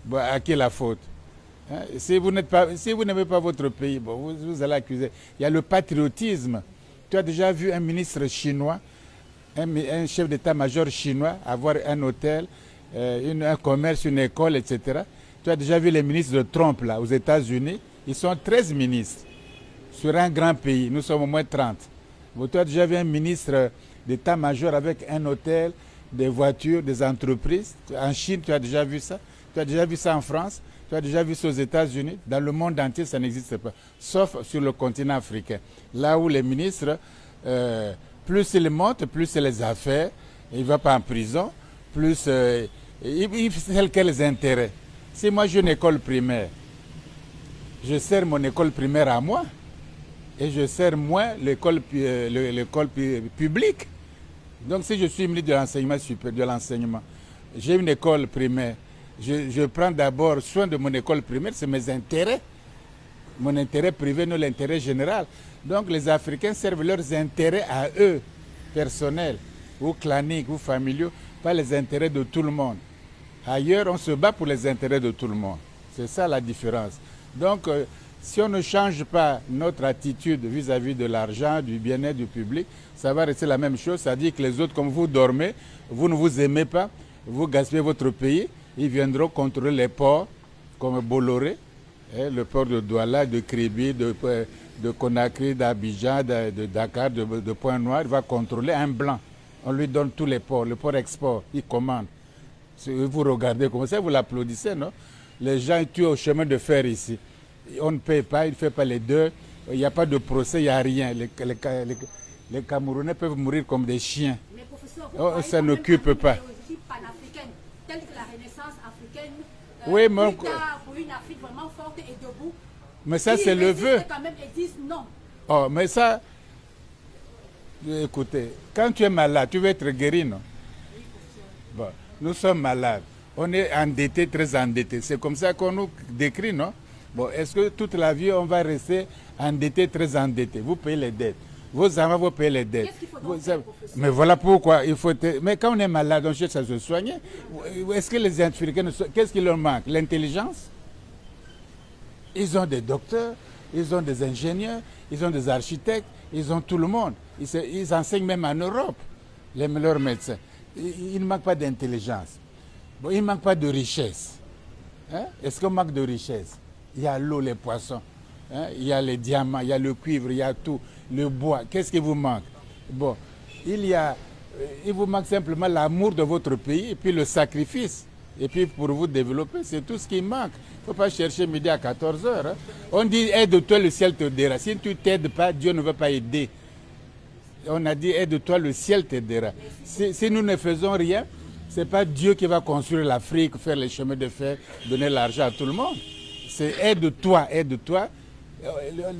Bon, à qui la faute? Hein? Si vous n'aimez pas votre pays, bon, vous allez accuser. Il y a le patriotisme. Tu as déjà vu un ministre chinois, un chef d'état-major chinois avoir un hôtel, un commerce, une école, etc. Tu as déjà vu les ministres de Trump là, aux États-Unis. Ils sont 13 ministres sur un grand pays. Nous sommes au moins 30. Bon, tu as déjà vu un ministre d'état-major avec un hôtel, des voitures, des entreprises. En Chine, tu as déjà vu ça. Tu as déjà vu ça en France. Tu as déjà vu ça aux États-Unis. Dans le monde entier, ça n'existe pas. Sauf sur le continent africain. Là où les ministres, plus ils montent, plus c'est les affaires. Il ne va pas en prison. Plus il fait quels intérêts. Si moi j'ai une école primaire, je sers mon école primaire à moi et je sers moins l'école publique. Donc si je suis ministre de l'enseignement supérieur, de l'enseignement, j'ai une école primaire, je prends d'abord soin de mon école primaire, c'est mes intérêts. Mon intérêt privé, non l'intérêt général. Donc les Africains servent leurs intérêts à eux, personnels, ou claniques, ou familiaux, pas les intérêts de tout le monde. Ailleurs, on se bat pour les intérêts de tout le monde. C'est ça la différence. Donc, si on ne change pas notre attitude vis-à-vis de l'argent, du bien-être du public, ça va rester la même chose. C'est-à-dire que les autres, comme vous dormez, vous ne vous aimez pas, vous gaspillez votre pays, ils viendront contrôler les ports comme Bolloré, le port de Douala, de Kribi, de Conakry, d'Abidjan, de Dakar, de Pointe-Noire. Il va contrôler un blanc. On lui donne tous les ports, le port export, il commande. Vous regardez comme ça, vous l'applaudissez, non? Les gens tuent au chemin de fer ici. On ne paye pas, il ne fait pas les deux. Il n'y a pas de procès, il n'y a rien. Les Camerounais peuvent mourir comme des chiens. Mais professeur, ça n'occupe pas. Telle que la Renaissance africaine, oui, mais pour une Afrique vraiment forte et debout. Mais ça, c'est le vœu. Quand même, ils disent non. Oh, mais ça, écoutez, quand tu es malade, tu veux être guéri, non? Bon, nous sommes malades. On est endettés, très endettés. C'est comme ça qu'on nous décrit, non? Bon, est-ce que toute la vie, on va rester endettés, très endettés? Vous payez les dettes. Vos enfants, vous payez les dettes. Qu'est-ce qu'il faut donc faire, professeur? Mais voilà pourquoi il faut... Mais quand on est malade, on cherche à se soigner. Est-ce que les Africains... Qu'est-ce qui leur manque? L'intelligence? Ils ont des docteurs, ils ont des ingénieurs, ils ont des architectes, ils ont tout le monde. Ils enseignent même en Europe, les meilleurs médecins. Il ne manque pas d'intelligence. Bon, il ne manque pas de richesse. Hein? Est-ce qu'on manque de richesse? Il y a l'eau, les poissons, hein? Il y a les diamants, il y a le cuivre, il y a tout, le bois. Qu'est-ce qui vous manque? Bon, il vous manque simplement l'amour de votre pays et puis le sacrifice. Et puis pour vous développer, c'est tout ce qui manque. Il ne faut pas chercher midi à 14 heures. Hein? On dit aide-toi, le ciel te t'aidera. Si tu ne t'aides pas, Dieu ne va pas aider. On a dit aide-toi, le ciel t'aidera. Si nous ne faisons rien, ce n'est pas Dieu qui va construire l'Afrique, faire les chemins de fer, donner l'argent à tout le monde. C'est aide-toi, aide-toi.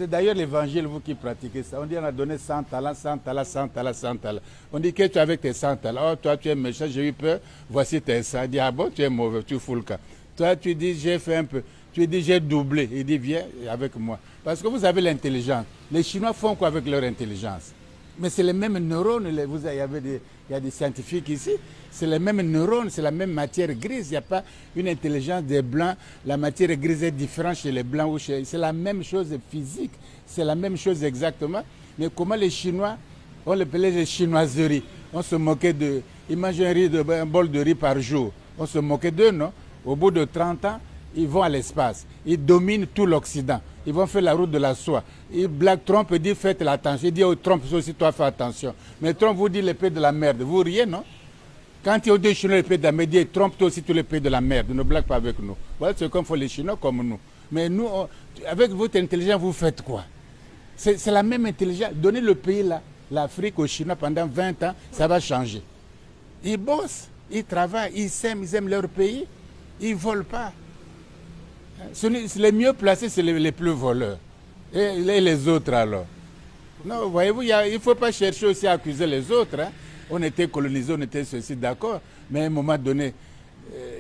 D'ailleurs, l'évangile, vous qui pratiquez ça, on dit on a donné 100 talents, 100 talents, 100 talents, 100 talents. On dit que tu es avec tes 100 talents. Oh, toi, tu es méchant, j'ai eu peur, voici tes 100. Il dit, ah bon, tu es mauvais, tu fous le camp. Toi, tu dis, j'ai fait un peu. Tu dis, j'ai doublé. Il dit, viens avec moi. Parce que vous avez l'intelligence. Les Chinois font quoi avec leur intelligence? Mais c'est les mêmes neurones. Il y a des scientifiques ici. C'est les mêmes neurones, c'est la même matière grise. Il n'y a pas une intelligence des Blancs. La matière grise est différente chez les Blancs ou chez... C'est la même chose physique. C'est la même chose exactement. Mais comment les Chinois, on les appelait les chinoiseries. On se moquait d'eux. Ils mangent un bol de riz par jour. On se moquait d'eux, non? Au bout de 30 ans, ils vont à l'espace. Ils dominent tout l'Occident. Ils vont faire la route de la soie. Black Trump dit faites l'attention. Il dit oh, Trump aussi toi fais attention. Mais Trump vous dit les pays de la merde. Vous riez, non? Quand il dit aux Chinois les pays de la merde, il dit Trump toi aussi tous les pays de la merde. Ne blague pas avec nous. Voilà, c'est comme font les Chinois comme nous. Mais nous, avec votre intelligence, vous faites quoi? C'est la même intelligence. Donnez le pays là, l'Afrique aux Chinois pendant 20 ans, ça va changer. Ils bossent, ils travaillent, ils aiment leur pays. Ils ne volent pas. Les mieux placés, c'est les plus voleurs. Et les autres alors? Non, voyez-vous, il ne faut pas chercher aussi à accuser les autres. Hein. On était colonisés, on était ceci, d'accord. Mais à un moment donné,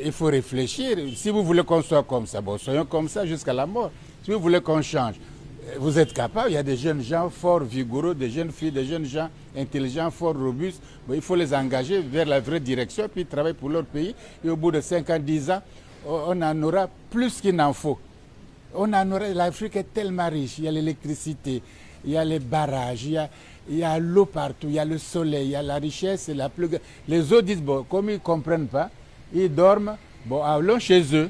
il faut réfléchir. Si vous voulez qu'on soit comme ça, bon, soyons comme ça jusqu'à la mort. Si vous voulez qu'on change, vous êtes capable. Il y a des jeunes gens forts, vigoureux, des jeunes filles, des jeunes gens intelligents, forts, robustes. Bon, il faut les engager vers la vraie direction, puis travailler pour leur pays. Et au bout de 5 ans, 10 ans, on en aura plus qu'il n'en faut. L'Afrique est tellement riche, il y a l'électricité, il y a les barrages, il y a l'eau partout, il y a le soleil, il y a la richesse, c'est la plus. Les autres disent, bon, comme ils ne comprennent pas, ils dorment, bon, allons chez eux.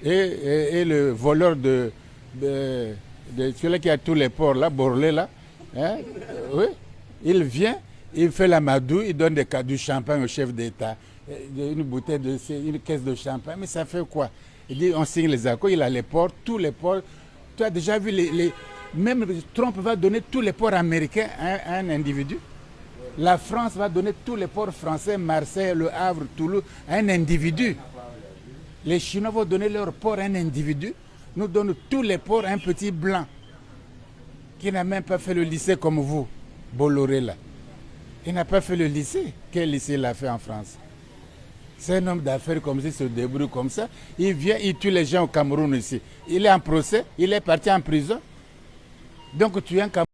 Et le voleur de celui qui a tous les ports là, Borlé là, hein, oui, il vient, il fait la madouille, il donne du champagne au chef d'État, une bouteille une caisse de champagne, mais ça fait quoi? Il dit, on signe les accords, il a les ports, tous les ports. Tu as déjà vu même Trump va donner tous les ports américains à un individu. La France va donner tous les ports français, Marseille, Le Havre, Toulouse, à un individu. Les Chinois vont donner leur port à un individu. Nous donnons tous les ports à un petit blanc qui n'a même pas fait le lycée comme vous, Bolloré là. Il n'a pas fait le lycée. Quel lycée il a fait en France? C'est un homme d'affaires comme ça, il se débrouille comme ça. Il vient, il tue les gens au Cameroun ici. Il est en procès, il est parti en prison. Donc tu es un Cameroun.